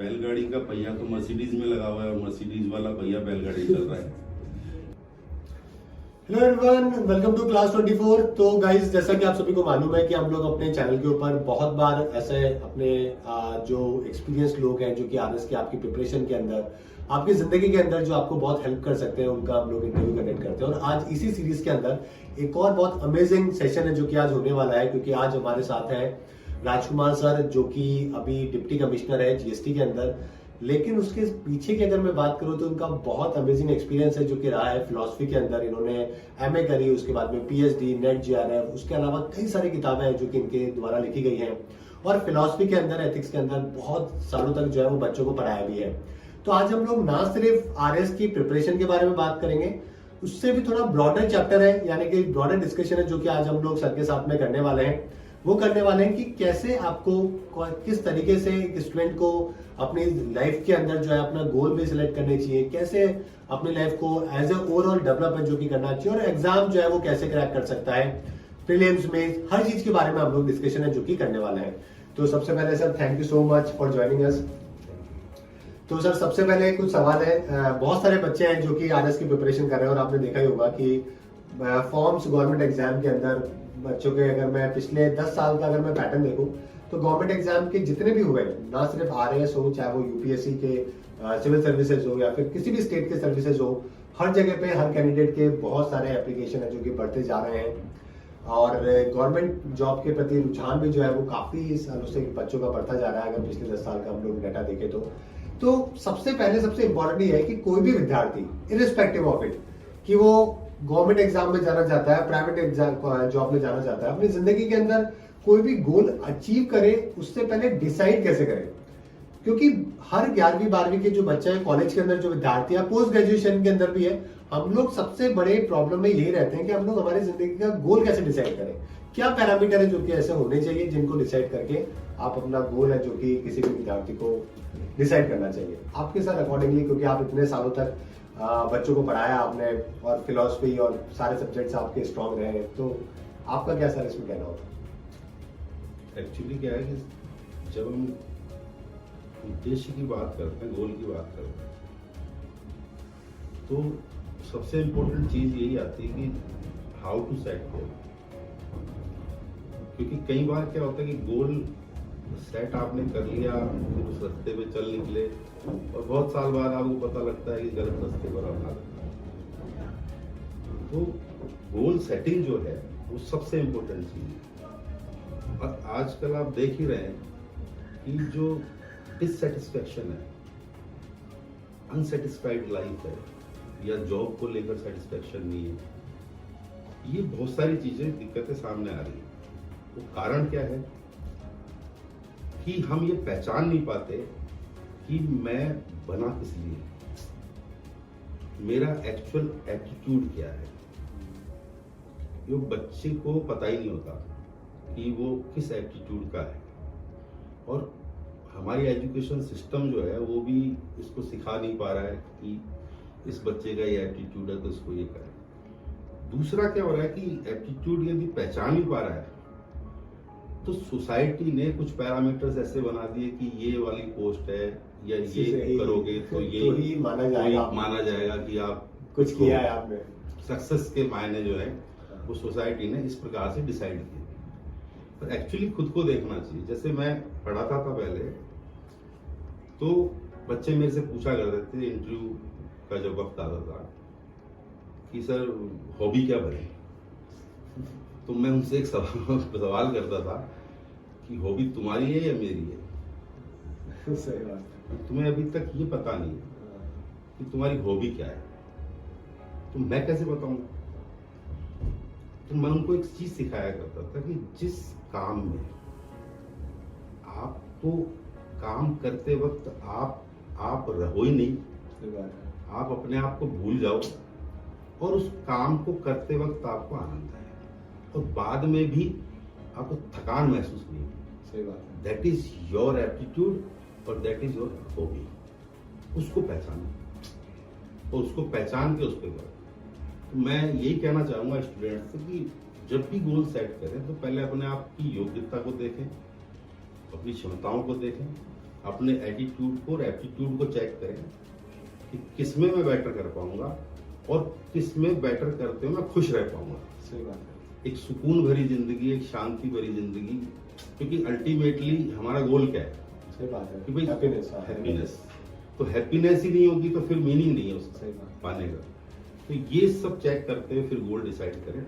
बैलगाड़ी का पहिया तो मर्सिडीज में लगा हुआ है और मर्सिडीज वाला पहिया बैलगाड़ी चल रहा है। Hello everyone, welcome to class 24। तो गाइस, जैसा कि आप सभी को मालूम है कि हम लोग अपने चैनल के ऊपर बहुत बार ऐसे अपने जो एक्सपीरियंस लोग हैं जो कि आरएस की आपकी प्रिपरेशन के अंदर, आपकी जिंदगी के अंदर जो आपको बहुत हेल्प कर सकते हैं, उनका हम लोग इंटरव्यू कंडक्ट करते हैं। और आज इसी सीरीज के अंदर एक और बहुत अमेजिंग सेशन है जो कि आज होने वाला है, क्योंकि आज हमारे साथ है राजकुमार सर, जो कि अभी डिप्टी कमिश्नर है जीएसटी के अंदर। लेकिन उसके पीछे की अगर मैं बात करूं तो उनका बहुत अमेजिंग एक्सपीरियंस है जो कि रहा है फिलॉसफी के अंदर। इन्होंने एमए करी, उसके बाद में पीएचडी, नेट जीआरएफ, उसके अलावा कई सारी किताबें हैं जो कि इनके द्वारा लिखी गई हैं। और फिलॉसफी के अंदर, एथिक्स के अंदर बहुत सालों तक जो है वो बच्चों को पढ़ाया भी है। तो आज हम लोग ना सिर्फ आरएस की प्रिपरेशन के बारे में बात करेंगे, उससे भी थोड़ा ब्रॉडर चैप्टर है, यानी कि ब्रॉडर डिस्कशन है जो कि आज हम लोग सर के साथ में करने वाले हैं। वो करने वाले हैं कि कैसे आपको किस तरीके से एक स्टूडेंट को अपनी लाइफ के अंदर जो है अपना गोल भी सिलेक्ट करने चाहिए, कैसे अपनी लाइफ को एज ए ओवरऑल डेवलपमेंट जो कि करना चाहिए, और एग्जाम जो है वो कैसे क्रैक कर सकता है, प्रीलिम्स में हर चीज के बारे में हम लोग डिस्कशन है जो कि करने वाले हैं। तो सबसे पहले sir, thank you so much for joining us. तो सर, सबसे पहले कुछ सवाल है। बहुत सारे बच्चे हैं जो कि आरएस की प्रिपरेशन कर रहे हैं, और आपने देखा ही होगा कि फॉर्म्स गवर्नमेंट एग्जाम के अंदर बच्चों के, अगर मैं पिछले 10 साल का अगर मैं पैटर्न देखूं तो गवर्नमेंट एग्जाम के जितने भी हुए, ना सिर्फ आरएस हो, चाहे वो यूपीएससी के सिविल सर्विसेज हो या फिर किसी भी स्टेट के सर्विसेज हो, हर जगह पे हर कैंडिडेट के बहुत सारे एप्लीकेशन है जो कि बढ़ते जा रहे हैं। और गवर्नमेंट जॉब के प्रति रुझान भी जो है वो काफी सालों से बच्चों का बढ़ता जा रहा है, अगर पिछले 10 साल का हम लोग डाटा देखें तो सबसे पहले सबसे इंपॉर्टेंट ये है कि कोई भी विद्यार्थी, इरिस्पेक्टिव ऑफ इट, कि वो गवर्नमेंट एग्जाम में जाना चाहता है, प्राइवेट एग्जाम जॉब में जाना चाहता है, अपनी जिंदगी के अंदर कोई भी गोल अचीव करे, उससे पहले डिसाइड कैसे करे। क्योंकि हर 11वीं 12वीं के जो बच्चे हैं, कॉलेज के अंदर जो विद्यार्थी है, पोस्ट ग्रेजुएशन के अंदर भी है, हम लोग सबसे बड़े प्रॉब्लम में यही रहते हैं कि हम लोग हमारी जिंदगी का गोल कैसे डिसाइड करें, क्या पैरामीटर है जो कि ऐसे होने चाहिए जिनको डिसाइड करके आप अपना गोल है जो कि किसी भी विद्यार्थी को डिसाइड करना चाहिए आपके साथ अकॉर्डिंगली, क्योंकि आप इतने सालों तक बच्चों को पढ़ाया आपने, और फिलॉसफी और सारे सब्जेक्ट्स आपके स्ट्रांग रहे, तो आपका क्या सर इसमें कहना होगा? एक्चुअली क्या है कि जब हम उद्देश्य की बात करते हैं, गोल की बात करते हैं, तो सबसे इम्पोर्टेंट चीज यही आती है कि हाउ टू सेट गोल। क्योंकि कई बार क्या होता है कि गोल सेट आपने कर लिया, फिर उस रास्ते पे चल निकले, और बहुत साल बाद आपको पता लगता है कि गलत रास्ते पर आप आ गए। तो गोल सेटिंग जो है वो सबसे इम्पोर्टेंट चीज है। और आजकल आप देख ही रहे हैं कि जो डिससेटिस्फैक्शन है, अनसेटिस्फाइड लाइफ है, या जॉब को लेकर सेटिस्फैक्शन नहीं है, ये बहुत सारी चीजें, दिक्कतें सामने आ रही है। तो कारण क्या है कि हम ये पहचान नहीं पाते कि मैं बना किस लिए, मेरा एक्चुअल एटीट्यूड क्या है। ये बच्चे को पता ही नहीं होता कि वो किस एटीट्यूड का है, और हमारी एजुकेशन सिस्टम जो है वो भी इसको सिखा नहीं पा रहा है कि इस बच्चे का ये एटीट्यूड है तो इसको ये करें। दूसरा क्या हो रहा है कि एटीट्यूड यदि पहचान नहीं पा रहा है तो सोसाइटी ने कुछ पैरामीटर्स ऐसे बना दिए कि ये वाली पोस्ट है, या ये करोगे तो ये तो ही माना जाएगा कि आप कुछ किया है आपने। सक्सेस के मायने जो है वो सोसाइटी ने इस प्रकार से डिसाइड किए। पर एक्चुअली खुद को देखना चाहिए। जैसे मैं पढ़ाता था पहले, तो बच्चे मेरे से पूछा करते थे इंटरव्यू का जब वक्त आता था कि सर हॉबी क्या बने, तो मैं उनसे एक सवाल करता था कि हॉबी तुम्हारी है या मेरी है? सही बात है। तुम्हें अभी तक ये पता नहीं है कि तुम्हारी हॉबी क्या है, तो मैं कैसे बताऊंगा? तो मैं उनको एक चीज सिखाया करता था कि जिस काम में आपको काम करते वक्त आप रहो ही नहीं, आप अपने आप को भूल जाओ, और उस काम को करते वक्त आपको आनंद आए, और बाद में भी आपको थकान महसूस नहीं होगी। सही बात है। दैट इज योर एप्टीट्यूड और दैट इज योर हॉबी। उसको पहचानो, और उसको पहचान के उस पर करो। तो मैं यही कहना चाहूंगा स्टूडेंट से कि जब भी गोल सेट करें तो पहले अपने आप की योग्यता को देखें, अपनी क्षमताओं को देखें, अपने एटीट्यूड को और एप्टीट्यूड को चेक करें कि किस में मैं बेटर कर पाऊंगा और किस में बेटर करते हुए मैं खुश रह पाऊंगा। सही बात है। एक सुकून भरी जिंदगी, एक शांति भरी जिंदगी, क्योंकि अल्टीमेटली हमारा गोल क्या है सही बात है कि भाई हैप्पीनेस। हैप्पीनेस। तो हैप्पीनेस ही नहीं होगी तो फिर मीनिंग नहीं है उसका सही बात। पाने का। तो ये सब चेक करते हुए फिर गोल डिसाइड करें,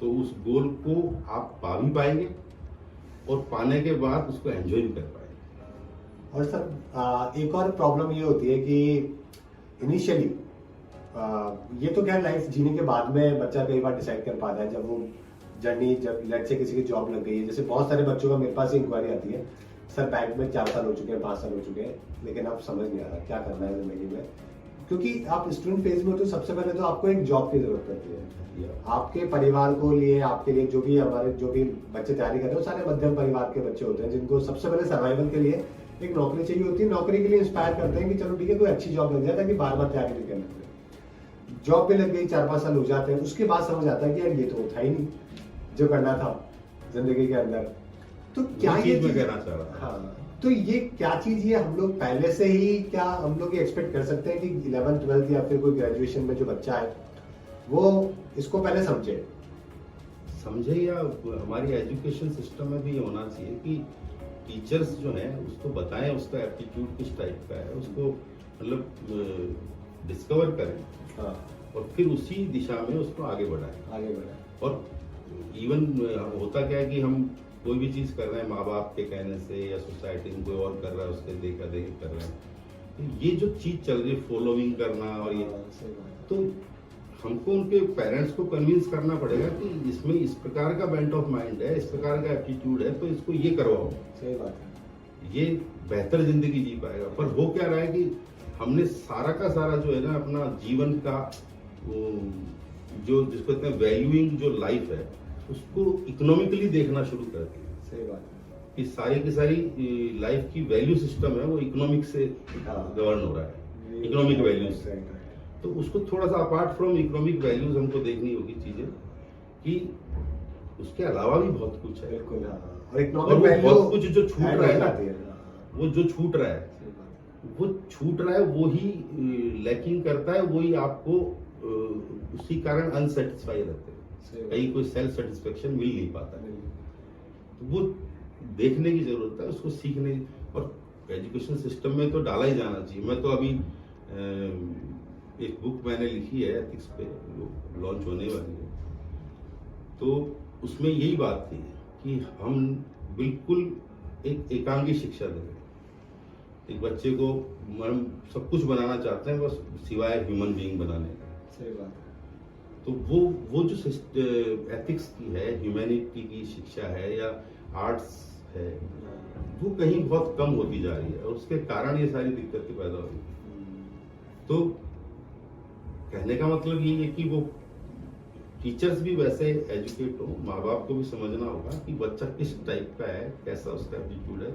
तो उस गोल को आप पा भी पाएंगे और पाने के बाद उसको एंजॉय भी कर पाएंगे। और सर एक और प्रॉब्लम ये होती है कि इनिशियली ये तो क्या लाइफ जीने के बाद में बच्चा कई बार डिसाइड कर पाता है, जब वो जर्नी, जब लेट से किसी की जॉब लग गई है। जैसे बहुत सारे बच्चों का मेरे पास इंक्वायरी आती है, सर बैंक में 4 साल हो चुके हैं, 5 साल हो चुके हैं, लेकिन अब समझ नहीं आ रहा क्या करना है जिंदगी में। क्योंकि आप स्टूडेंट फेज में हो तो सबसे पहले तो आपको एक जॉब की जरूरत पड़ती है। आपके परिवार को लिए, आपके लिए, जो भी बच्चे तैयारी कर रहे हो, सारे मध्यम परिवार के बच्चे होते हैं जिनको सबसे पहले सर्वाइवल के लिए एक नौकरी चाहिए होती है। नौकरी के लिए इंस्पायर करते हैं कि चलो ठीक है कोई अच्छी जॉब लग जाए ताकि बार बार तैयारी नहीं करनी पड़े। जॉब पे लग गई, 4-5 साल हो जाते हैं, उसके बाद समझ आता है कि यार ये तो था ही नहीं जो करना था जिंदगी के अंदर। तो क्या ये मैं कहना चाह रहा था, हाँ, तो ये क्या चीज ये हम लोग पहले से ही क्या हम लोग एक्सपेक्ट कर सकते हैं कि 11th 12th या फिर कोई ग्रेजुएशन में जो बच्चा है वो इसको पहले समझे या हमारी एजुकेशन सिस्टम में भी ये होना चाहिए कि टीचर्स जो है उसको बताएं उसका एप्टीट्यूड किस टाइप का है, उसको मतलब डिस्कवर करें हाँ, और फिर उसी दिशा में उसको आगे बढ़ाएं। और इवन होता क्या है कि हम कोई भी चीज कर रहे हैं माँ बाप के कहने से या सोसाइटी में कोई और कर रहा है उसके देखा देखी कर रहे हैं, तो ये जो चीज चल रही है फॉलोइंग करना और ये, तो हमको उनके पेरेंट्स को कन्विंस करना पड़ेगा कि इसमें इस प्रकार का बेंट ऑफ माइंड है, इस प्रकार का एप्टीट्यूड है, तो इसको ये करवाओ। सही बात है। ये बेहतर जिंदगी जी पाएगा। पर हो क्या रहा है कि हमने सारा का सारा जो है ना अपना जीवन का जो जिसको कहते हैं वैल्यूइंग जो लाइफ है उसको इकोनॉमिकली देखना शुरू कर दिया। सही बात है कि सारी की सारी लाइफ की वैल्यू सिस्टम है वो इकोनॉमिक से गवर्न हो रहा है, इकोनॉमिक वैल्यूज। तो उसको थोड़ा सा अपार्ट फ्रॉम इकोनॉमिक वैल्यूज हमको देखनी होगी चीजें कि उसके अलावा भी बहुत कुछ है। बिल्कुल हाँ। और वो बहुत कुछ जो छूट रहा है ना, वो जो छूट रहा है वो ही लैकिंग करता है, वही आपको उसी कारण अनसेटिस्फाई रहते हैं, कहीं कोई सेल्फ सेटिस्फेक्शन मिल नहीं पाता है। तो वो देखने की जरूरत है, उसको सीखने, और एजुकेशन सिस्टम में तो डाला ही जाना चाहिए। मैं तो अभी एक बुक मैंने लिखी है एथिक्स पे, लॉन्च होने वाली है, तो उसमें यही बात थी कि हम बिल्कुल एक एकांगी शिक्षा दें। एक बच्चे को हम सब कुछ बनाना चाहते हैं बस सिवाय ह्यूमन बीइंग बनाने का। सही बात। तो वो जो एथिक्स की है, ह्यूमैनिटी की शिक्षा है या आर्ट्स है, वो कहीं बहुत कम होती जा रही है और उसके कारण ये सारी दिक्कतें पैदा हो रही है। तो कहने का मतलब ये है कि वो टीचर्स भी वैसे एजुकेट हो, माँ बाप को भी समझना होगा कि बच्चा किस टाइप का है, कैसा उसका एप्टीट्यूड है,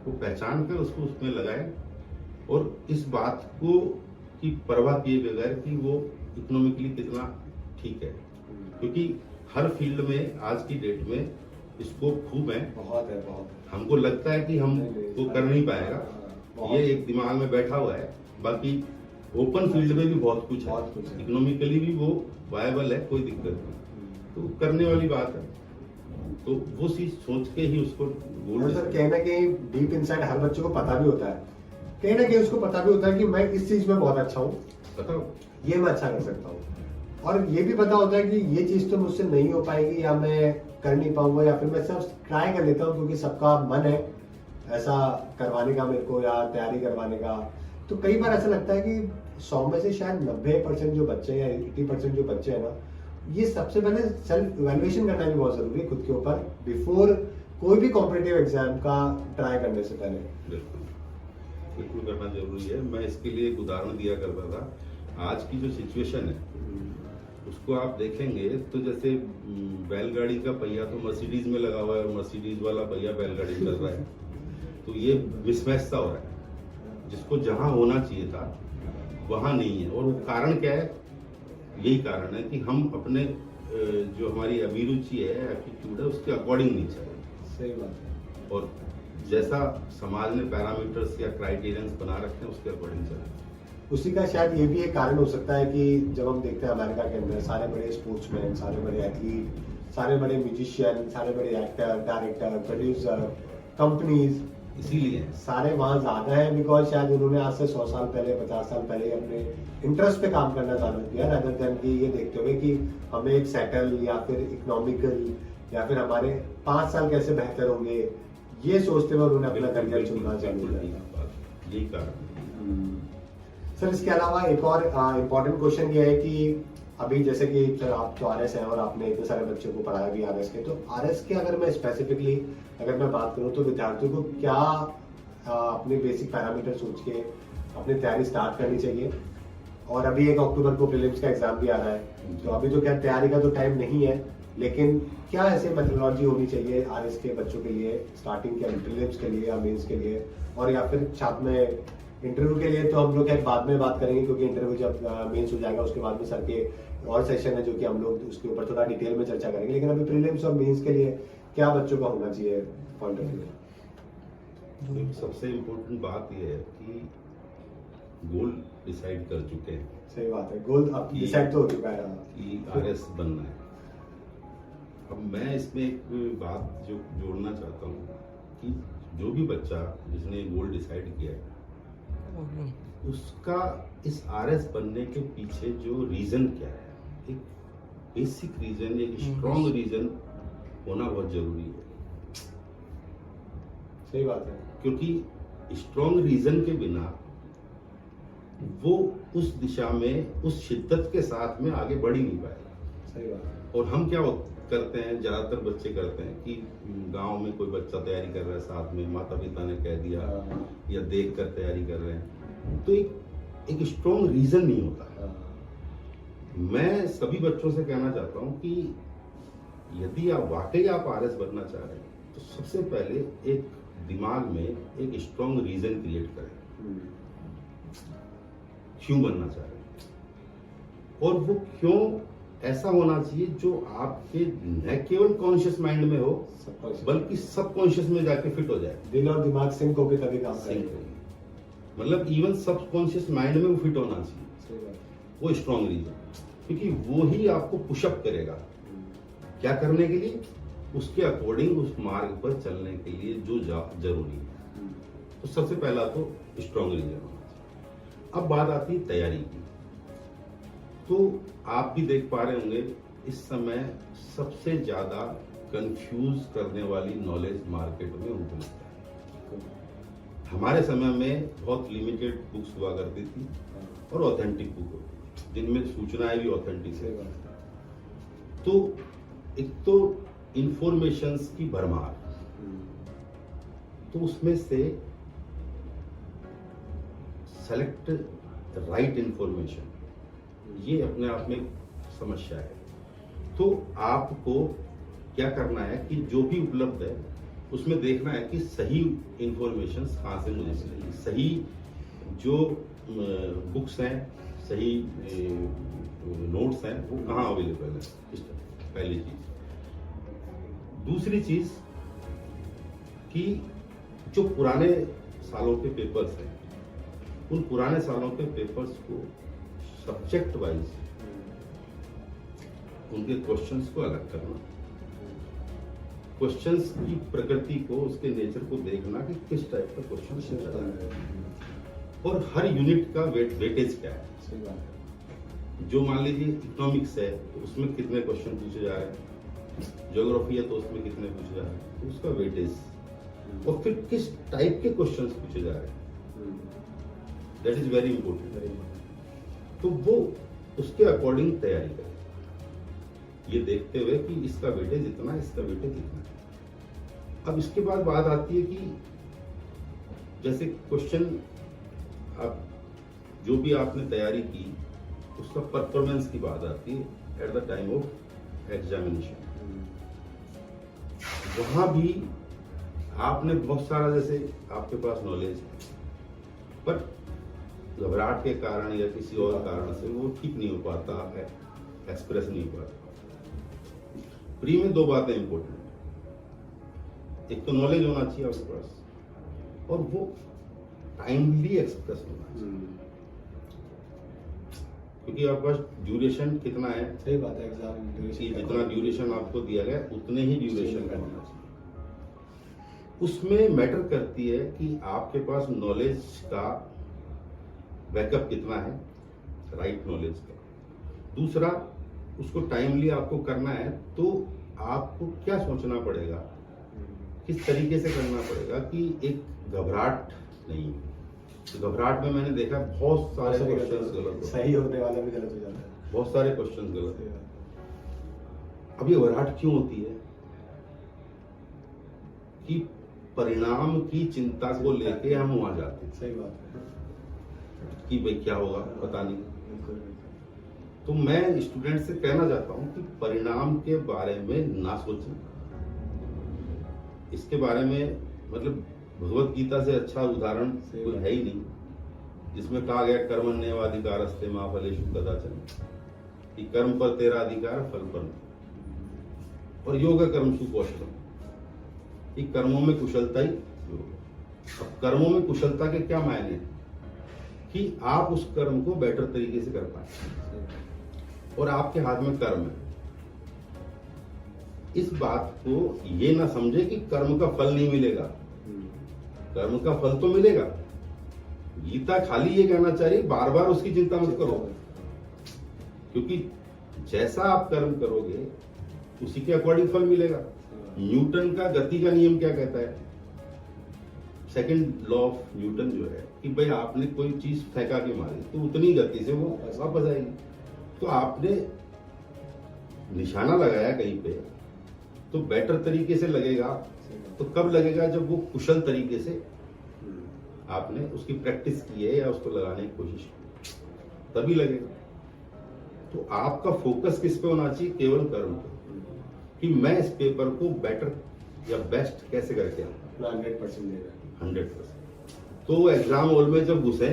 वो पहचान कर उसको उसमें लगाए और इस बात को की परवाह किए बगैर कि वो इकोनॉमिकली कितना ठीक है, क्योंकि हर फील्ड में आज की डेट में स्कोप खूब है। बहुत है। हमको लगता है कि हम वो कर नहीं पाएगा, ये एक दिमाग में बैठा हुआ है। बाकी ओपन फील्ड में भी बहुत कुछ है, इकोनॉमिकली भी वो वायबल है, कोई दिक्कत नहीं, तो करने वाली बात है। तो वो चीज सोच के ही उसको सर कहीं ना कहीं डीप इनसाइड हर बच्चे को पता भी होता है, कहीं ना कहीं उसको पता भी होता है कि मैं इस चीज में बहुत अच्छा हूँ, ये मैं अच्छा कर सकता हूँ, और ये भी पता होता है कि ये चीज तो मुझसे नहीं हो पाएगी या मैं कर नहीं पाऊंगा, या फिर मैं सिर्फ ट्राई कर लेता हूँ क्योंकि सबका मन है ऐसा करवाने का मेरे को या तैयारी करवाने का। तो कई बार ऐसा लगता है कि 100 में से शायद 90% जो बच्चे या 80% जो बच्चे हैं ना, ये सबसे पहले सेल्फ इवैल्यूएशन करना भी बहुत जरूरी है खुद के ऊपर, बिफोर कोई भी कॉम्पिटिटिव एग्जाम का ट्राई करने से पहले। बिल्कुल करना जरूरी है। मैं इसके लिए एक उदाहरण दिया करता था। आज की जो सिचुएशन है उसको आप देखेंगे तो जैसे बैलगाड़ी का पहिया तो मर्सिडीज में लगा हुआ है, मर्सिडीज वाला पहिया बैलगाड़ी में लग रहा है, तो ये मिसमैच सा हो रहा है। जिसको जहां होना चाहिए था वहां नहीं है, और वो कारण क्या है? यही कारण है कि हम अपने जो हमारी अभिरुचि है, एप्टीट्यूड है, उसके अकॉर्डिंग नहीं चल रहे। सही बात है। और जैसा समाज ने पैरामीटर्स या क्राइटेरियंस बना रखे हैं उसके अकॉर्डिंग चले। उसी का शायद ये भी एक कारण हो सकता है कि जब हम देखते हैं अमेरिका के अंदर सारे बड़े स्पोर्ट्समैन, सारे बड़े एथलीट, सारे बड़े म्यूजिशियन, सारे बड़े एक्टर, डायरेक्टर, प्रोड्यूसर, कंपनीज, इसीलिए सारे वहाँ ज्यादा है बिकॉज शायद उन्होंने आज से 100 साल पहले, 50 साल पहले अपने इंटरेस्ट पे काम करना चालू किया, रादर देन कि ये देखते हुए कि हमें एक सेटल या फिर इकोनॉमिकल या फिर हमारे 5 साल कैसे बेहतर होंगे, ये सोचते हुए उन्होंने अपना करियर चुनना चालू किया। यही कारण। सर इसके अलावा एक और इम्पोर्टेंट क्वेश्चन ये है कि अभी जैसे कि सर आप तो आरएस हैं और आपने इतने सारे बच्चों को पढ़ाया भी आरएस के, तो आरएस के अगर मैं स्पेसिफिकली अगर मैं बात करूं तो विद्यार्थियों को क्या अपने बेसिक पैरामीटर सोच के अपनी तैयारी स्टार्ट करनी चाहिए? और अभी 1 अक्टूबर को प्रीलिम्स का एग्जाम भी आ रहा है, तो अभी तो क्या तैयारी का तो टाइम नहीं है, लेकिन क्या ऐसे मेथोडोलॉजी होनी चाहिए आरएस के बच्चों के लिए स्टार्टिंग के प्रीलिम्स के लिए या मेंस के लिए, और या फिर साथ में इंटरव्यू के लिए तो हम लोग बाद में बात करेंगे क्योंकि इंटरव्यू जब मेंस हो जाएगा उसके बाद में सर के और सेशन है जो कि हम लोग उसके ऊपर थोड़ा डिटेल में चर्चा करेंगे, लेकिन अभी प्रीलिम्स और मेंस के लिए क्या बच्चों का होना चाहिए पॉइंट ऑफ व्यू? सबसे इम्पोर्टेंट बात यह है कि गोल डिसाइड कर चुके हैं। सही बात है, गोल अब डिसाइड तो हो चुका है कि आरएस बनना है। अब मैं इसमें एक बात जो जोड़ना चाहता हूँ कि जो भी बच्चा जिसने गोल डिसाइड किया है उसका इस आरएस बनने के पीछे जो रीजन क्या है, एक बेसिक रीजन, एक स्ट्रॉन्ग रीजन होना बहुत जरूरी है। सही बात है, क्योंकि स्ट्रॉन्ग रीजन के बिना वो उस दिशा में उस शिद्दत के साथ में आगे बढ़ ही नहीं पाएगा। सही बात है। और हम क्या करते हैं, ज्यादातर बच्चे करते हैं कि गांव में कोई बच्चा तैयारी कर रहा है, साथ में माता पिता ने कह दिया या देख कर तैयारी कर रहे हैं, तो एक स्ट्रॉन्ग रीजन नहीं होता। मैं सभी बच्चों से कहना चाहता हूं कि यदि आप वाकई आप आरएस बनना चाह रहे हैं तो सबसे पहले एक दिमाग में एक स्ट्रॉन्ग रीजन क्रिएट करें, क्यों बनना चाह रहे हैं, और वो क्यों ऐसा होना चाहिए जो आपके न केवल कॉन्शियस माइंड में हो बल्कि सबकॉन्शियस में जाके फिट हो जाए। दिल और दिमाग सिंक होकर तभी काम करेंगे, मतलब इवन सबकॉन्शियस माइंड में वो फिट होना चाहिए, वो स्ट्रॉन्ग रीजन, क्योंकि वो ही आपको पुशअप करेगा क्या करने के लिए, उसके अकॉर्डिंग उस मार्ग पर चलने के लिए जो जरूरी है। तो सबसे पहला तो स्ट्रॉन्ग रीजन होना चाहिए। अब बात आती है तैयारी की, तो आप भी देख पा रहे होंगे इस समय सबसे ज्यादा कंफ्यूज करने वाली नॉलेज मार्केट में उपलब्ध है। हमारे समय में बहुत लिमिटेड बुक्स हुआ करती थी और ऑथेंटिक बुक होती थी जिनमें सूचनाएं भी ऑथेंटिक है। तो एक तो इंफॉर्मेशंस की भरमार, तो उसमें से सेलेक्ट राइट इंफॉर्मेशन, ये अपने आप में समस्या है। तो आपको क्या करना है कि जो भी उपलब्ध है उसमें देखना है कि सही इंफॉर्मेशन कहाँ से मुझे मिलेगी, सही जो बुक्स हैं, सही नोट्स हैं वो कहाँ अवेलेबल है, पहली चीज। दूसरी चीज कि जो पुराने सालों के पेपर्स हैं उन पुराने सालों के पेपर्स को सब्जेक्ट वाइज उनके क्वेश्चंस को अलग करना, क्वेश्चंस की प्रकृति को, उसके नेचर को देखना कि किस टाइप का क्वेश्चन पूछा जा रहा है और हर यूनिट का वेटेज क्या है। जो मान लीजिए इकोनॉमिक्स है तो उसमें कितने क्वेश्चन पूछे जा रहे हैं, ज्योग्राफी है तो उसमें कितने पूछे जा रहे हैं, तो उसका वेटेज, और फिर किस टाइप के क्वेश्चंस पूछे जा रहे हैं, दैट इज वेरी इंपॉर्टेंट। तो वो उसके अकॉर्डिंग तैयारी करें, ये देखते हुए कि इसका वेटेज इतना, इसका वेटेज इतना। अब इसके बाद बात आती है कि जैसे क्वेश्चन आप जो भी आपने तैयारी की उसका परफॉर्मेंस की बात आती है at the time of examination. वहां भी आपने बहुत सारा, जैसे आपके पास नॉलेज है पर घबराहट के कारण या किसी और कारण से वो ठीक नहीं हो पाता है, एक्सप्रेस नहीं हो पाता। प्री में दो बातें इंपॉर्टेंट, एक तो नॉलेज होना चाहिए आपके पास, और वो टाइमली एक्सप्रेस होना चाहिए, क्योंकि आपके पास ड्यूरेशन कितना है, सही बात है, एग्जाम कि जितना ड्यूरेशन आपको दिया गया उतने ही ड्यूरेशन का होना चाहिए। उसमें मैटर करती है कि आपके पास नॉलेज का बैकअप कितना है, राइट नॉलेज का। दूसरा, उसको टाइमली आपको करना है तो आपको क्या सोचना पड़ेगा, किस तरीके से करना पड़ेगा कि एक घबराहट नहीं। तो घबराहट में मैंने देखा बहुत सारे क्वेश्चंस गलत होते हैं, सही होने वाला भी गलत हो जाता है। बहुत सारे क्वेश्चंस गलत सही है। बात अब ये घबराहट क्यों होती है कि परिणाम की चिंता को लेके हम वहां जाते हैं है, सही बात है। कि भाई क्या होगा पता नहीं। बिल्कुल बिल्कुल। तो मैं स्टूडेंट से कहना चाहता हूं कि परिणाम के बारे में ना सोचें, इसके बारे में मतलब भगवत गीता से अच्छा उदाहरण सही कोई बात। है ही नहीं, जिसमें कहा गया कर्मण्येवाधिकारस्ते मा फलेषु कदाचन, कि कर्म पर तेरा अधिकार, फल पर नहीं। और योग कर्मसु कौशलम, कि कर्मों में कुशलता ही योग है। अब कर्मों में कुशलता के क्या मायने हैं कि आप उस कर्म को बेटर तरीके से कर पाए और आपके हाथ में कर्म है। इस बात को ये ना समझे कि कर्म का फल नहीं मिलेगा, कर्म का फल तो मिलेगा। गीता खाली ये कहना चाहिए बार बार उसकी चिंता मत करो, क्योंकि जैसा आप कर्म करोगे उसी के अकॉर्डिंग फल मिलेगा। न्यूटन का गति का नियम क्या कहता है, सेकंड लॉ ऑफ न्यूटन जो है कि भाई आपने कोई चीज फेंका के मारी तो उतनी गति से वो वापस आएगी। तो आपने निशाना लगाया कहीं पे तो बेटर तरीके से लगेगा, तो कब लगेगा जब वो कुशल तरीके से आपने उसकी प्रैक्टिस की है या उसको लगाने की कोशिश की, तभी लगेगा। तो आपका फोकस किस पे होना चाहिए, केवल कर्म पे, कि मैं इस पेपर को बेटर या बेस्ट कैसे करके आऊं, 100% देगा। 100%। तो एग्जाम हॉल में जब घुसे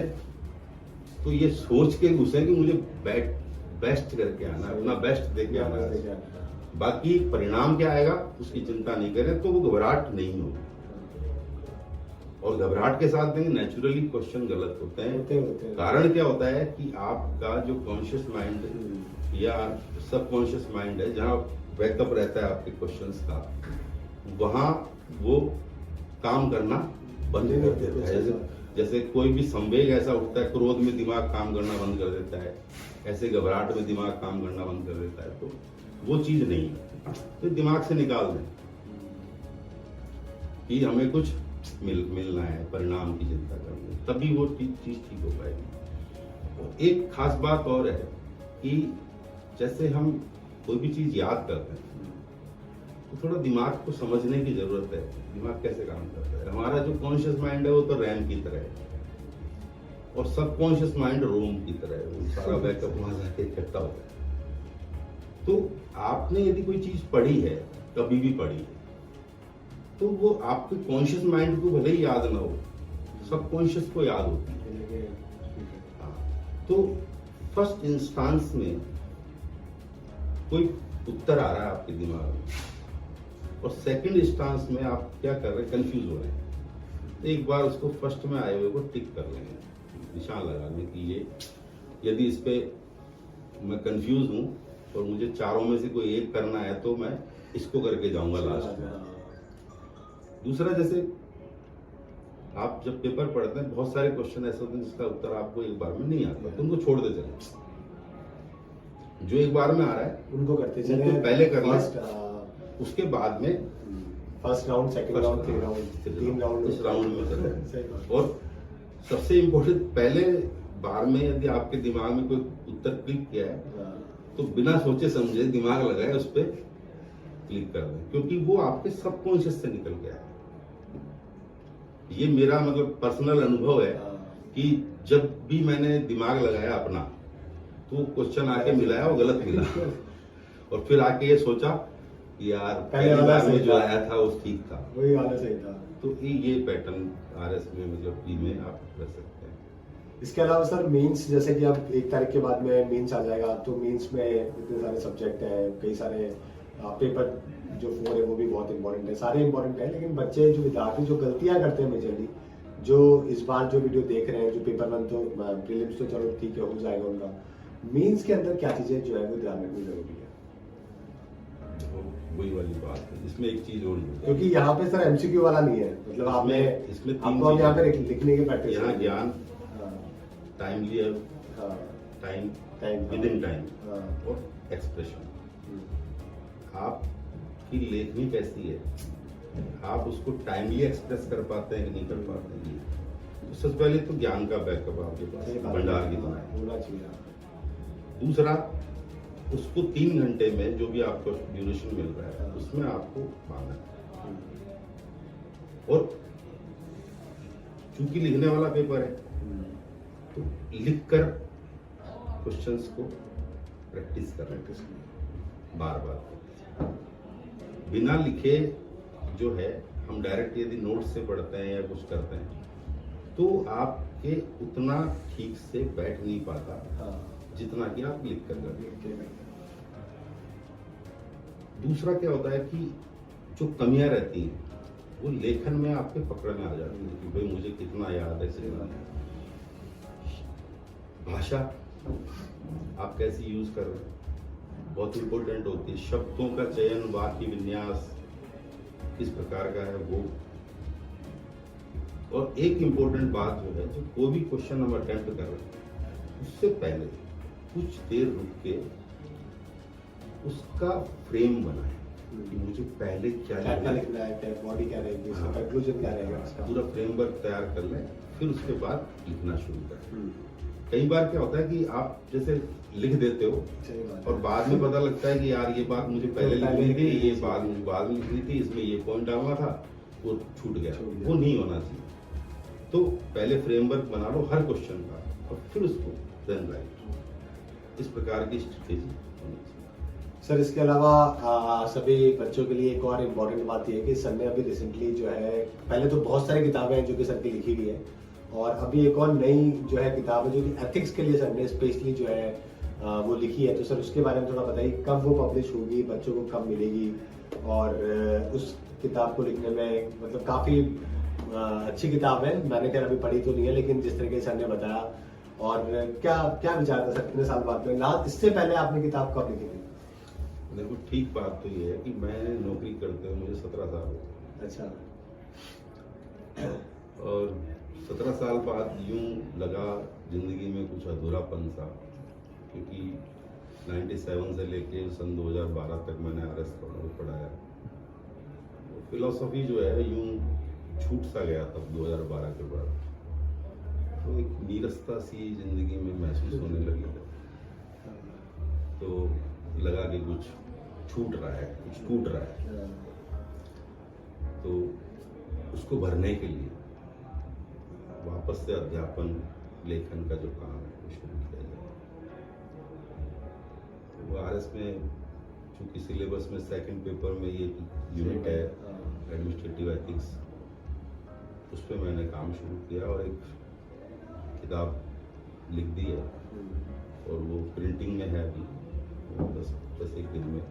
तो ये सोच के घुसे कि मुझे बेस्ट करके आना, अपना बेस्ट देके आना है। बाकी परिणाम क्या आएगा उसकी चिंता नहीं करें, तो वो घबराहट नहीं होगी। और घबराहट के साथ देंगे नेचुरली क्वेश्चन गलत होते हैं। कारण क्या होता है कि आपका जो कॉन्शियस माइंड या सबकॉन्शियस माइंड है, जहाँ बैकअप रहता है आपके क्वेश्चंस का, वहां वो काम करना बंद कर देता है। जैसे कोई भी संवेग ऐसा उठता है, क्रोध में दिमाग काम करना बंद कर देता है, ऐसे घबराहट में दिमाग काम करना बंद कर देता है। तो वो चीज नहीं है, तो दिमाग से निकाल दें कि हमें कुछ मिलना है, परिणाम की चिंता करनी, तभी वो चीज ठीक हो पाएगी। और एक खास बात और है कि जैसे हम कोई भी चीज याद करते हैं तो थोड़ा दिमाग को समझने की जरूरत है, दिमाग कैसे काम करता है। हमारा जो कॉन्शियस माइंड है वो तो रैम की तरह है और सबकॉन्शियस माइंड रोम की तरह है, वो सारा बैकअप वहां जाके इकट्ठा होता है। तो आपने यदि कोई चीज पढ़ी है, कभी भी पढ़ी है, तो वो आपके कॉन्शियस माइंड को भले ही याद ना हो, सबकॉन्शियस को याद होती है। हाँ, तो फर्स्ट इंस्टांस में कोई उत्तर आ रहा है आपके दिमाग में और सेकंड इंस्टांस में आप क्या कर रहे हैं, कंफ्यूज हो रहे हैं, तो एक बार उसको फर्स्ट में आए हुए को टिक कर लेंगे, निशान लगा लें कि ये यदि इस पे मैं कंफ्यूज हूं और मुझे चारों में से कोई एक करना है तो मैं इसको करके जाऊंगा लास्ट में। दूसरा, जैसे आप जब पेपर पढ़ते हैं बहुत सारे क्वेश्चन ऐसे होते हैं जिसका उत्तर आपको एक बार में नहीं आता, तो उनको छोड़ दे चले। जो एक बार में आ रहा है उनको करते चले, उनको पहले कर लें, उसके बाद में first round, second round, third round, 3 round इस राउंड में चले। सही बात। और सबसे इम्पोर्टेंट, पहले बार में यदि आपके दिमाग में कोई उत्तर क्लिक किया है तो बिना सोचे समझे दिमाग लगाए उस पर क्लिक कर दें, क्योंकि वो आपके सबकॉन्शियस से निकल गया है। ये मेरा मतलब पर्सनल अनुभव है कि जब भी मैंने दिमाग लगाया अपना, तो क्वेश्चन आके मिलाया वो गलत मिला और फिर आके ये सोचा कि यार पहले वाला बार में सही जो था। आया था वो ठीक था, वही वाला सही था। तो ये पैटर्न आरएस में मतलब पी में आप कर सकते हैं। इसके अलावा सर मेंस, जैसे कि अब 1 तारीख के बाद में मेंस आ जाएगा, तो मेंस में इतने सारे सब्जेक्ट हैं, कई सारे पेपर जो 4 है वो भी बहुत इंपॉर्टेंट है, सारे इंपॉर्टेंट है, लेकिन बच्चे जो विद्यार्थी जो गलतियां करते हैं मेजरली, जो इस बार जो वीडियो देख रहे हैं, जो पेपर 1 तो प्रीलिम्स तो चलो ठीक है हो जाएगा उनका, मेंस के अंदर क्या चीजें जो है वो ध्यान रखनी जरूरी है? तो वही वाली बात है, इसमें एक चीज और जुड़ क्योंकि यहाँ पे सर एमसीक्यू वाला नहीं है, मतलब आपने इसमें तीन आपको हम यहाँ पे चीजें लिखने की प्रैक्टिस यहाँ ज्ञान, हाँ टाइमली, हाँ time, time with in time हाँ और एक्सप्रेशन। हम्म, आपकी लेखनी कैसी है, आप उसको टाइमली एक्सप्रेस कर पाते हैं कि नहीं कर पाते हैं, तो सबसे पहले तो ज्ञान का बैकअप आपके पास सही बात है, भंडार की हाँ, तरह है। होना चाहिए हाँ। दूसरा, उसको 3 घंटे में जो भी आपको ड्यूरेशन मिल रहा है हाँ। उसमें आपको पाना है। हम्म, और चूंकि लिखने वाला पेपर है हम्म, तो लिखकर क्वेश्चंस को प्रैक्टिस कर प्रैक्टिस की। बार बार। बिना लिखे जो है हम डायरेक्ट यदि नोट से पढ़ते हैं या कुछ करते हैं तो आपके उतना ठीक से बैठ नहीं पाता हाँ जितना कि आप लिख कर करते हैं। लिख के करते दूसरा क्या होता है कि जो कमियां रहती हैं वो लेखन में आपके पकड़ में आ जाती है कि भाई मुझे कितना याद है कितना नहीं। भाषा आप कैसी यूज कर रहे हैं बहुत इंपॉर्टेंट होती है। शब्दों का चयन, वाक्य विन्यास किस प्रकार का है वो। और एक इम्पोर्टेंट बात जो है, जो कोई भी क्वेश्चन हम अटेम्प्ट कर रहे हैं उससे पहले कुछ देर रुक के उसका फ्रेम बनाए कि मुझे पहले क्या क्या लिखना है, क्या बॉडी क्या रहेगी, इसका कंक्लूजन क्या रहेगा इसका। पूरा फ्रेमवर्क तैयार कर लें, फिर उसके बाद लिखना शुरू करें। हम्म, कई बार क्या होता है कि आप जैसे लिख देते हो सही बात और है। बाद में पता लगता है कि यार ये बात मुझे पहले पहले लिखनी थी, ये लिखनी बात मुझे बाद में लिखनी थी, इसमें ये पॉइंट डालना था, वो छूट गया। छूट गया। वो नहीं होना चाहिए। तो पहले फ्रेमवर्क बना लो हर क्वेश्चन का और फिर उसको देन राइट। इस प्रकार की स्ट्रेटेजी होनी चाहिए। सर इसके अलावा सभी बच्चों के लिए एक और इम्पोर्टेंट बात यह है कि सर ने अभी रिसेंटली जो है, पहले तो बहुत सारी किताबें हैं जो कि सर की लिखी हुई है, और अभी एक और नई जो है किताब है जो कि एथिक्स के लिए सर ने स्पेशली जो है वो लिखी है। तो सर उसके बारे में थोड़ा बताइए, कब वो पब्लिश होगी, बच्चों को कब मिलेगी, और उस किताब को लिखने में मतलब काफ़ी अच्छी किताब है। मैंने खैर अभी पढ़ी तो नहीं है, लेकिन जिस तरीके से सर ने बताया, और क्या क्या विचार था सर कितने साल बाद में, लास्ट इससे पहले आपने किताब कब लिखी थी? देखो ठीक बात तो ये है कि मैं नौकरी करते हुए मुझे 17 साल हो गए। अच्छा। और 17 साल बाद यूं लगा जिंदगी में कुछ अधूरापन सा, क्योंकि 97 से लेके सन 2012 तक मैंने RS कॉलेज में पढ़ाया। फिलोसफी जो है यूं छूट सा गया तब 2012 के बाद, तो एक नीरसता सी जिंदगी में महसूस होने लगी। तो लगा कि कुछ छूट रहा है, कुछ टूट रहा है, तो उसको भरने के लिए वापस से अध्यापन लेखन का जो काम है वो शुरू किया जाए। वो RS में चूंकि सिलेबस में सेकंड पेपर में ये यूनिट है एडमिनिस्ट्रेटिव एथिक्स, उस पर मैंने काम शुरू किया और एक किताब लिख दी है और वो प्रिंटिंग में है अभी। 10 एक दिन में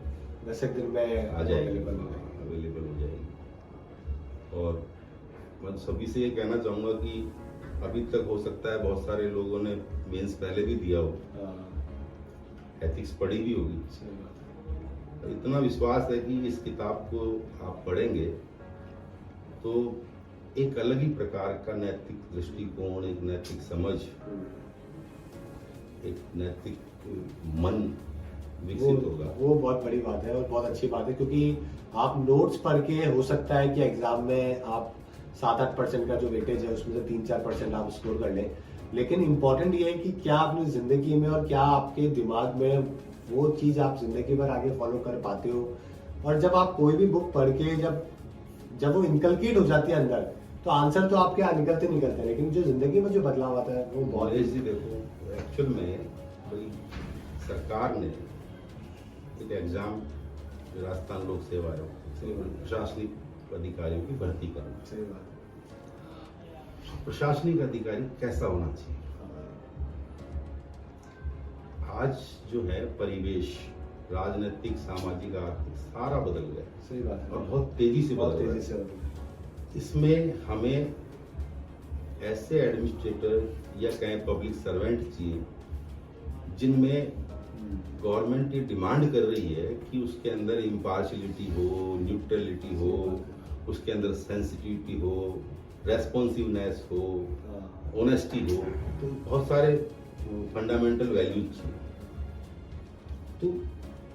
10 एक दिन में आ जाएगी, अवेलेबल अवेलेबल हो जाएगी। और मैं सभी से ये कहना चाहूँगा कि अभी तक हो सकता है बहुत सारे लोगों ने मेंस पहले भी दिया हो, एथिक्स पढ़ी भी होगी। तो इतना विश्वास है कि इस किताब को आप पढ़ेंगे तो एक अलग ही प्रकार का नैतिक दृष्टिकोण, एक नैतिक समझ, एक नैतिक मन विकसित होगा। वो बहुत बड़ी बात है और बहुत अच्छी बात है, क्योंकि आप नोट्स पढ़ के हो सकता है कि एग्जाम में आप 7-8% का जो वेटेज है उसमें से 3-4% आप स्कोर कर लें, लेकिन इम्पोर्टेंट ये है कि क्या अपनी जिंदगी में और क्या आपके दिमाग में वो चीज़ आप जिंदगी भर आगे फॉलो कर पाते हो। और जब आप कोई भी बुक पढ़ के जब वो इनकलकेट हो जाती है अंदर, तो आंसर तो आपके यहाँ निकलते हैं, लेकिन जो जिंदगी में जो बदलाव आता है वो बहुत नॉलेज ही देखो। एक्चुअल में भाई सरकार ने एक एग्जाम राजस्थान लोक सेवा आयोग प्रशासनिक अधिकारियों की भर्ती करना। सही बात। प्रशासनिक अधिकारी कैसा होना चाहिए? आज जो है परिवेश, राजनीतिक, सामाजिक, आर्थिक सारा बदल गया। सही बात है। और बहुत तेजी से बहुत बदल तेजी रहा है। से इसमें हमें ऐसे एडमिनिस्ट्रेटर या कहें पब्लिक सर्वेंट चाहिए जिनमें गवर्नमेंट ये डिमांड कर रही है कि उसके अंदर इम्पार्शलिटी हो, न्यूट्रलिटी हो, उसके अंदर सेंसिटिविटी हो, रेस्पॉन्सिवनेस हो, ऑनेस्टी हो, तो बहुत सारे फंडामेंटल वैल्यूज चाहिए। तो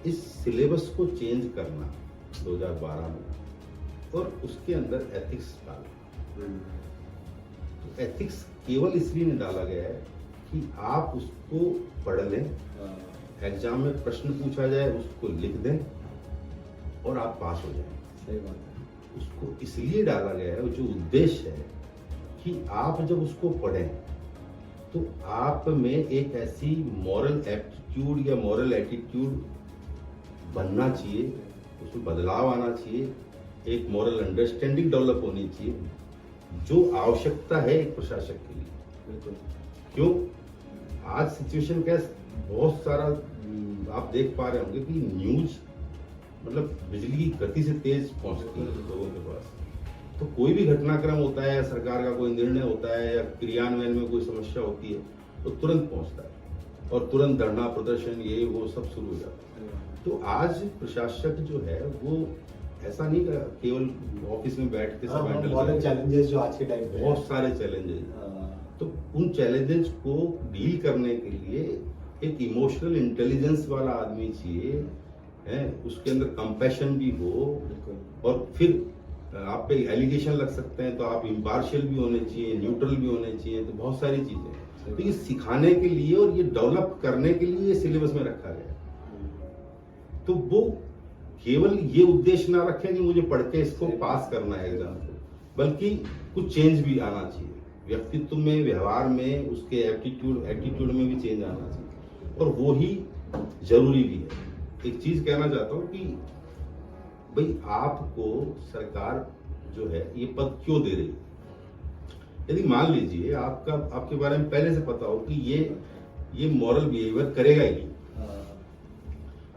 इस सिलेबस को चेंज करना 2012 में और उसके अंदर एथिक्स डालना। तो एथिक्स केवल इसलिए नहीं डाला गया है कि आप उसको पढ़ लें, एग्जाम में प्रश्न पूछा जाए उसको लिख दें और आप पास हो जाएं। सही बात है। उसको इसलिए डाला गया है, जो उद्देश्य है कि आप जब उसको पढ़ें तो आप में एक ऐसी मॉरल एप्टीट्यूड या मॉरल एटीट्यूड बनना चाहिए, उसमें बदलाव आना चाहिए, एक मॉरल अंडरस्टैंडिंग डेवलप होनी चाहिए जो आवश्यकता है एक प्रशासक के लिए। बिल्कुल। क्यों? आज सिचुएशन क्या है, बहुत सारा आप देख पा रहे होंगे कि न्यूज मतलब बिजली की गति से तेज पहुंचती है लोगों के पास। तो कोई भी घटनाक्रम होता है या सरकार का कोई निर्णय होता है या क्रियान्वयन में कोई समस्या होती है तो तुरंत पहुंचता है और तुरंत धरना प्रदर्शन ये वो सब शुरू हो जाता है। तो आज प्रशासक जो है वो ऐसा नहीं कि केवल ऑफिस में बैठ के सब हैंडल बहुत चैलेंजेस जो आज के टाइम पे बहुत सारे चैलेंजेस, तो उन चैलेंजेस को डील करने के लिए एक इमोशनल इंटेलिजेंस वाला आदमी चाहिए है, उसके अंदर कंपैशन भी हो और फिर आप पे एलिगेशन लग सकते हैं तो आप इम्पार्शियल भी होने चाहिए, न्यूट्रल भी होने चाहिए, तो बहुत सारी चीजें। तो ये सिखाने के लिए और ये डेवलप करने के लिए सिलेबस में रखा गया है। तो वो केवल ये उद्देश्य ना रखें कि मुझे पढ़ के इसको पास करना है एग्जाम को, बल्कि कुछ चेंज भी आना चाहिए व्यक्तित्व में, व्यवहार में, उसके एटीट्यूड में भी चेंज आना चाहिए और वो ही जरूरी भी है। एक चीज कहना चाहता हूँ कि भाई आपको सरकार जो है ये पद क्यों दे रही है? यदि मान लीजिए आपके बारे में पहले से पता हो कि ये मॉरल बिहेवियर करेगा ही,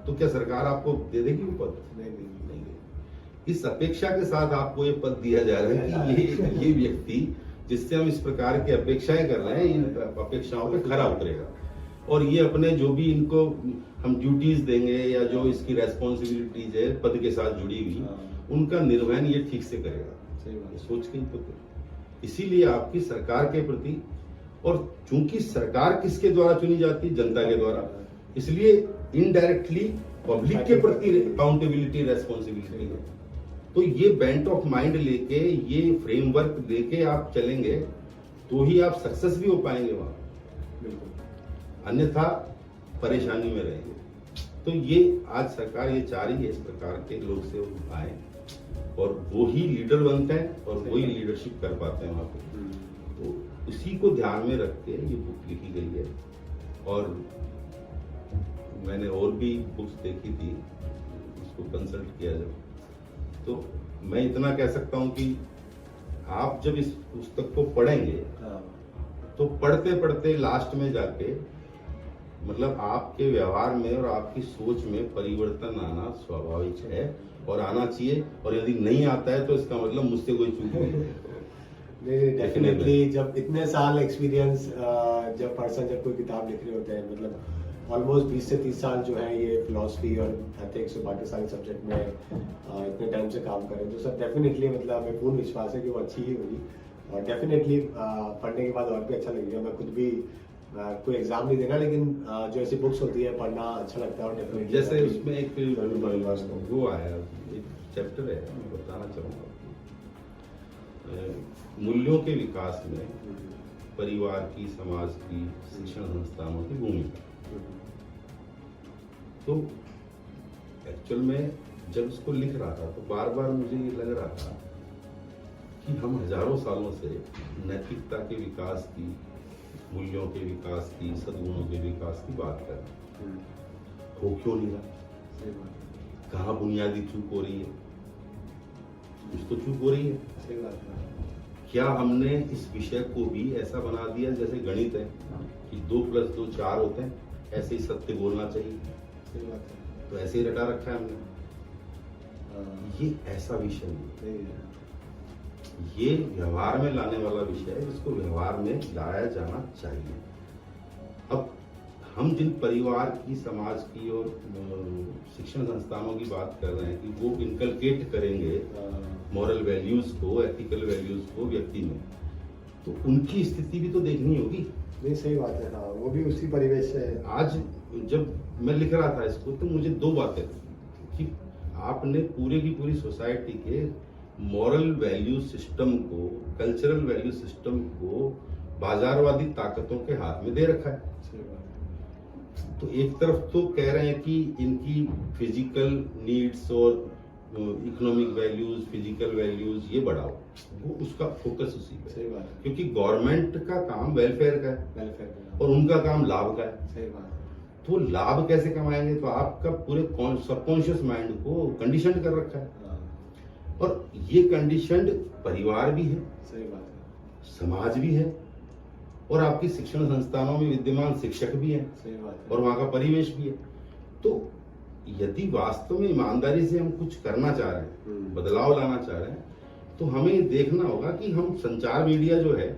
तो क्या सरकार आपको दे देगी वो पद? नहीं देगी। इस अपेक्षा के साथ आपको ये पद दिया जा रहा है कि ये व्यक्ति जिससे हम इस प्रकार की अपेक्षाएं कर रहे हैं इन अपेक्षाओं पे खरा उतरेगा और ये अपने जो भी इनको हम ड्यूटीज देंगे या जो इसकी रेस्पॉन्सिबिलिटीज है पद के साथ जुड़ी हुई उनका निर्वहन ये ठीक से करेगा। सोच के ही तो इसीलिए आपकी सरकार के प्रति, और चूंकि सरकार किसके द्वारा चुनी जाती है? जनता के द्वारा, इसलिए इनडायरेक्टली पब्लिक के प्रति अकाउंटेबिलिटी रेस्पॉन्सिबिलिटी है। तो ये बेंट ऑफ माइंड लेके, ये फ्रेमवर्क लेके आप चलेंगे तो ही आप सक्सेस भी हो पाएंगे वहां, अन्यथा परेशानी में रहेंगे। तो ये आज सरकार ये चाह रही है इस प्रकार के लोग से आए और वो ही लीडर बनते हैं और वही लीडरशिप कर पाते हैं वहां पे। तो इसी को ध्यान में रख के ये बुक लिखी गई है और मैंने और भी बुक्स देखी थी, इसको कंसल्ट किया जब, तो मैं इतना कह सकता हूं कि आप जब इस पुस्तक को पढ़ेंगे तो पढ़ते पढ़ते लास्ट में जाके मतलब आपके व्यवहार में और आपकी सोच में परिवर्तन आना स्वाभाविक है और आना चाहिए, और यदि नहीं आता है तो इसका मतलब मुझसे कोई चूक नहीं है। डेफिनेटली जब इतने साल एक्सपीरियंस जब पर्सन जब कोई किताब लिख रहे होते हैं, मतलब ऑलमोस्ट 20 से 30 साल जो है ये फिलॉसफी और एथिक्स और बाकी सारे सब्जेक्ट में इतने टाइम से काम कर रहे हैं, तो सर डेफिनेटली मतलब हमें पूर्ण विश्वास है कि वो अच्छी ही होगी और डेफिनेटली पढ़ने के बाद और भी अच्छा लगेगा। मैं खुद भी कोई एग्जाम नहीं देना, लेकिन जो ऐसी बुक्स होती है पढ़ना अच्छा लगता है और डेफिनेटली जैसे उसमें एक वो आया, एक चैप्टर है, मैं बताना चाहूँगा, मूल्यों के विकास में परिवार की, समाज की, शिक्षण संस्थानों की भूमिका। तो एक्चुअल में जब इसको लिख रहा था तो बार बार मुझे ये लग रहा था कि हम हजारों सालों से नैतिकता के विकास की, मूल्यों के विकास की, सद्गुणों के विकास की बात कर रहे हैं, हो क्यों नहीं रहा? कहाँ बुनियादी चूक हो रही है? कुछ तो चूक हो रही है। सही बात है। क्या हमने इस विषय को भी ऐसा बना दिया जैसे गणित है कि 2 + 2 4 होते हैं, ऐसे ही सत्य बोलना चाहिए? सही बात है। तो ऐसे ही रटा रखा है हमने। ये ऐसा विषय नहीं है। ये व्यवहार में लाने वाला विषय है, जिसको व्यवहार में लाया जाना चाहिए। अब हम जिन परिवार की, समाज की और शिक्षण संस्थानों की बात कर रहे हैं कि वो इनकलकेट करेंगे मॉरल वैल्यूज को, एथिकल वैल्यूज को व्यक्ति में, तो उनकी स्थिति भी तो देखनी होगी। नहीं, सही बात है। हाँ, वो भी उसी परिवेश से। आज जब मैं लिख रहा था इसको तो मुझे दो बातें कि आपने पूरे की पूरी सोसाइटी के मॉरल वैल्यू सिस्टम को, कल्चरल वैल्यू सिस्टम को बाजारवादी ताकतों के हाथ में दे रखा है। सही बात है। तो एक तरफ तो कह रहे हैं कि इनकी फिजिकल नीड्स और इकोनॉमिक वैल्यूज, फिजिकल वैल्यूज ये बढ़ाओ, वो उसका फोकस उसी पे। सही बात है। क्योंकि गवर्नमेंट का काम वेलफेयर का है वेलफेयर का। और उनका काम लाभ का है। सही बात है। तो लाभ कैसे कमाएंगे? तो आपका पूरे सबकॉन्शियस माइंड को कंडीशन कर रखा है, हाँ, और ये कंडीशन परिवार भी है, सही बात है। समाज भी है, और आपकी शिक्षण संस्थानों में विद्यमान शिक्षक भी हैं, सही बात है। और वहां का परिवेश भी है। तो यदि वास्तव में ईमानदारी से हम कुछ करना चाह रहे हैं, बदलाव लाना चाह रहे हैं, तो हमें देखना होगा कि हम संचार मीडिया जो है,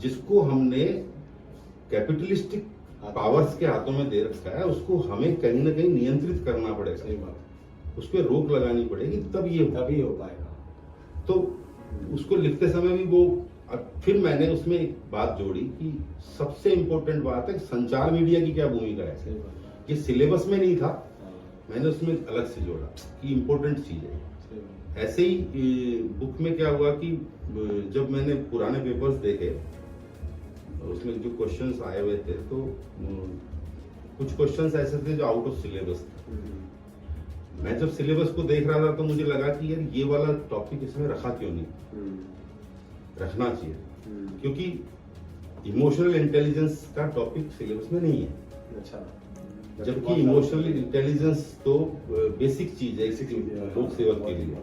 जिसको हमने कैपिटलिस्टिक पावर्स के हाथों में दे रखा है, उसको हमें कहीं ना कहीं नियंत्रित करना पड़ेगा। सही बात। उस पर रोक लगानी पड़ेगी, तभी हो पाएगा। तो उसको लिखते समय भी वो, फिर मैंने उसमें एक बात जोड़ी कि सबसे इम्पोर्टेंट बात है संचार मीडिया की क्या भूमिका है। सही बात है। ये सिलेबस में नहीं था, हाँ, मैंने उसमें अलग से जोड़ा कि इम्पोर्टेंट चीज है। सही बात है। ऐसे ही बुक में क्या हुआ कि जब मैंने पुराने पेपर्स देखे, उसमें जो क्वेश्चंस आए हुए थे, तो कुछ क्वेश्चंस ऐसे थे जो आउट ऑफ सिलेबस थे। मैं जब सिलेबस को देख रहा था तो मुझे लगा कि यार ये वाला टॉपिक इसमें रखा क्यों नहीं, रखना चाहिए, क्योंकि इमोशनल इंटेलिजेंस का टॉपिक सिलेबस में नहीं है। अच्छा। जबकि इमोशनल इंटेलिजेंस तो बेसिक चीज है लोक सेवक के लिए,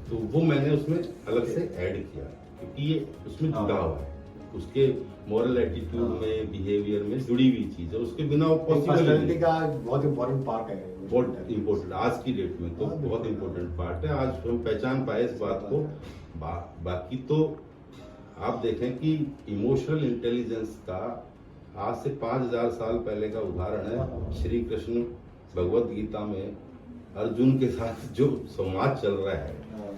तो वो मैंने उसमें अलग से ऐड किया, क्योंकि ये उसमें जुड़ा हुआ है, उसके मॉरल एटीट्यूड में, बिहेवियर में जुड़ी हुई चीज है, उसके बिना वो पर्सनालिटी का बहुत इंपॉर्टेंट पार्ट है। बहुत इम्पोर्टेंट, आज की डेट में तो बहुत इम्पोर्टेंट पार्ट है। आज हम पहचान पाए इस बात को। बाकी तो आप देखें कि इमोशनल इंटेलिजेंस का आज से 5000 साल पहले का उदाहरण है श्री कृष्ण भगवत गीता में अर्जुन के साथ जो संवाद चल रहा है,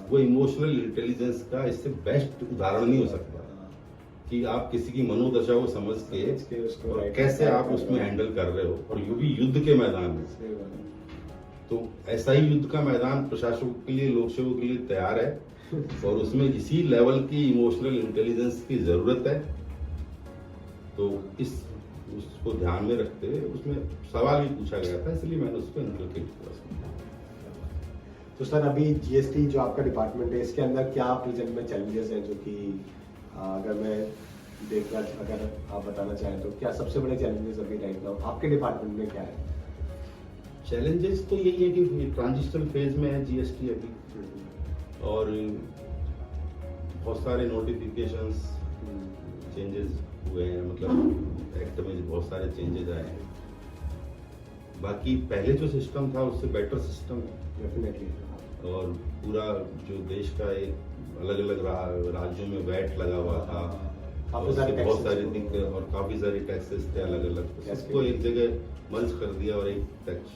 वो इमोशनल इंटेलिजेंस का इससे बेस्ट उदाहरण नहीं हो सकता कि आप किसी की मनोदशा को समझ के और कैसे आप उसमें हैंडल कर रहे हो, और ये भी युद्ध के मैदान में। तो ऐसा ही युद्ध का मैदान प्रशासकों के लिए, लोक सेवकों के लिए तैयार है, और उसमें इसी लेवल की इमोशनल इंटेलिजेंस की जरूरत है। तो उसको ध्यान में रखते हुए उसमें सवाल भी पूछा गया था, इसलिए मैंने उसको इनकलकेट किया। तो सर, अभी जीएसटी जो आपका डिपार्टमेंट है, इसके अंदर क्या प्रेजेंट में चैलेंजेस हैं, जो कि अगर मैं अगर आप बताना चाहें तो क्या सबसे बड़े चैलेंजेस अभी राइट नाउ आपके डिपार्टमेंट में क्या है? चैलेंजेस तो यही है कि ट्रांजिशनल फेज में है जीएसटी अभी, और बहुत सारे नोटिफिकेशंस, चेंजेस हुए हैं, मतलब एक्ट में बहुत सारे चेंजेस आए हैं। बाकी पहले जो सिस्टम था उससे बेटर सिस्टम है डेफिनेटली, और पूरा जो देश का एक अलग अलग राज्यों में वैट लगा हुआ था, काफी सारे बहुत सारी दिक्कत और काफी सारे टैक्सेस थे अलग अलग, उसको एक जगह मर्ज कर दिया और एक टैक्स।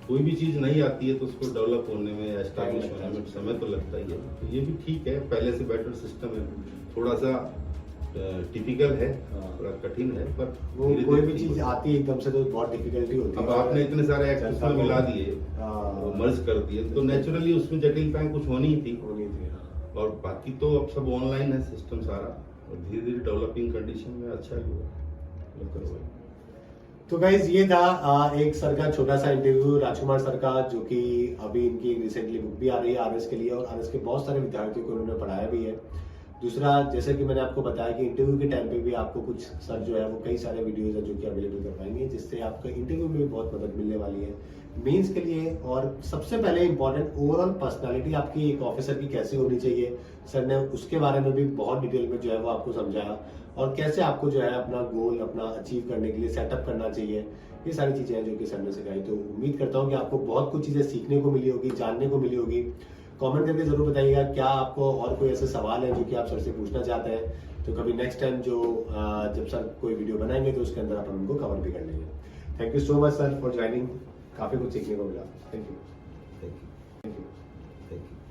कोई भी चीज नहीं आती है तो उसको डेवलप होने में, एस्टैब्लिश होने में समय तो लगता ही है। तो ये भी ठीक है, पहले से बेटर सिस्टम है, थोड़ा सा टिपिकल है, थोड़ा कठिन है, पर वो कोई भी चीज आती है एकदम से तो बहुत डिफिकल्टी होती है। अब आपने इतने सारे एक्ट उसमें मिला दिए, मर्ज कर दिए, तो नेचुरली उसमें जटिलताएं कुछ होनी ही थी। और बाकी तो अब सब ऑनलाइन है सिस्टम सारा, और धीरे धीरे डेवलपिंग कंडीशन में अच्छा ही हुआ। तो गाइज, ये था एक सर का छोटा सा इंटरव्यू राजकुमार सर का, जो कि अभी इनकी रिसेंटली बुक भी आ रही है आरएस के लिए, और आरएस के बहुत सारे विद्यार्थियों को उन्होंने पढ़ाया भी है। दूसरा, जैसे कि मैंने आपको बताया कि इंटरव्यू के टाइम पे भी आपको कुछ सर जो है वो कई सारे वीडियोज है जो कि अवेलेबल करवाएंगे, जिससे आपको इंटरव्यू में भी बहुत मदद मिलने वाली है मेंस के लिए। और सबसे पहले इंपॉर्टेंट, ओवरऑल पर्सनालिटी आपकी एक ऑफिसर की कैसे होनी चाहिए, सर ने उसके बारे में भी बहुत डिटेल में जो है वो आपको समझाया, और कैसे आपको जो है अपना गोल अपना अचीव करने के लिए सेटअप करना चाहिए। ये सारी चीजें हैं जो कि सर ने सिखाई। तो उम्मीद करता हूँ कि आपको बहुत कुछ चीजें सीखने को मिली होगी, जानने को मिली होगी। कमेंट करके जरूर बताइएगा क्या आपको और कोई ऐसे सवाल है जो कि आप सर से पूछना चाहते हैं, तो कभी नेक्स्ट टाइम जब सर कोई वीडियो बनाएंगे तो उसके अंदर अपन उनको कवर भी कर लेंगे। Thank you so much sir for joining, काफी कुछ सीखने को मिला। Thank you. Thank you. Thank you. Thank you.